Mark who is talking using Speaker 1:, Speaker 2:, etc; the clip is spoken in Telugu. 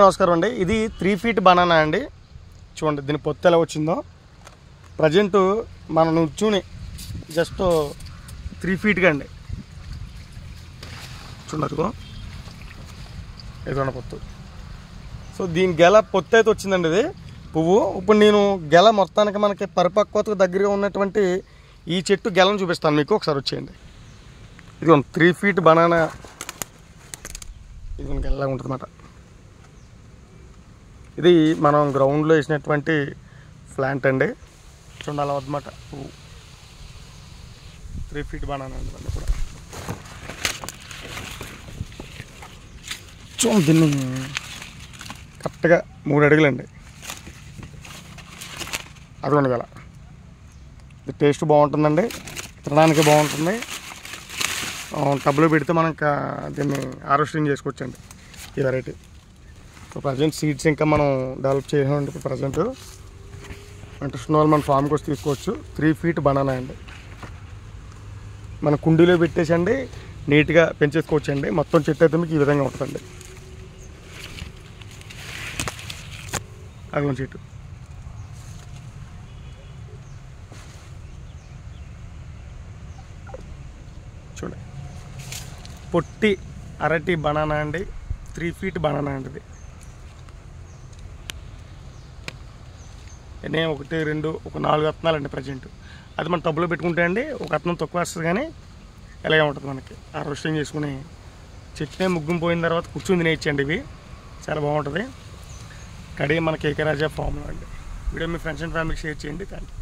Speaker 1: నమస్కారం అండి. ఇది 3 ఫీట్ బనానా అండి. చూడండి దీని పొత్తు ఎలా వచ్చిందో. ప్రజెంట్ మన నుంచుని జస్ట్ 3 ఫీట్గా అండి. చూడరుగో ఏదైనా పొత్తు. సో దీని గెల పొత్తు అయితే వచ్చిందండి. ఇది పువ్వు. ఇప్పుడు నేను గెల మొత్తానికి మనకి పరిపక్వతకు దగ్గరగా ఉన్నటువంటి ఈ చెట్టు గెలను చూపిస్తాను మీకు. ఒకసారి వచ్చేయండి. ఇది 3 ఫీట్ బనానా. ఇది గెలలా ఉంటుంది అన్నమాట. ఇది మనం గ్రౌండ్లో వేసినటువంటి ప్లాంట్ అండి. చూడండి అలా వద్దన్నమాట పువ్వు. 3 ఫీట్ బనానా అండి. అది కూడా చూడండి దీన్ని కరెక్ట్గా 3 అడుగులండి. అదిగోండి గల. ఇది టేస్ట్ బాగుంటుందండి, తినడానికి బాగుంటుంది. టబ్లో పెడితే మనం దీన్ని హార్వెస్టింగ్ చేసుకోవచ్చండి ఈ వెరైటీ. సో ప్రజెంట్ సీడ్స్ ఇంకా మనం డెవలప్ చేసామండి. ఇప్పుడు ప్రజెంట్ ఇంట్రెస్ట్ ఉన్న వాళ్ళు మన ఫామ్కి వచ్చి తీసుకోవచ్చు. 3 ఫీట్ బనానా అండి. మన కుండీలో పెట్టేసండి నీట్గా పెంచేసుకోవచ్చండి. మొత్తం చెట్టు అయితే మీకు ఈ విధంగా ఉంటుందండి. అదిగోండి చెట్టు. చూడండి పొట్టి అరటి బనానా అండి. 3 ఫీట్ బనానా అండి. ఇది నేను 1, 2, 4 విత్తనాలండి ప్రజెంట్. అది మనం టబ్లో పెట్టుకుంటే అండి ఒక విత్తనం తక్కువ వస్తుంది, కానీ ఇలాగే ఉంటుంది మనకి. హార్వెస్టింగ్ చేసుకుని చెట్టునే ముగ్గుం పోయిన తర్వాత కూర్చుని తినేయచ్చండి. ఇవి చాలా బాగుంటుంది. కడిగి మన కేకే రాజా ఫామ్లో అండి. వీడియో మీ ఫ్రెండ్స్ అండ్ ఫ్యామిలీకి షేర్ చేయండి. Thank you.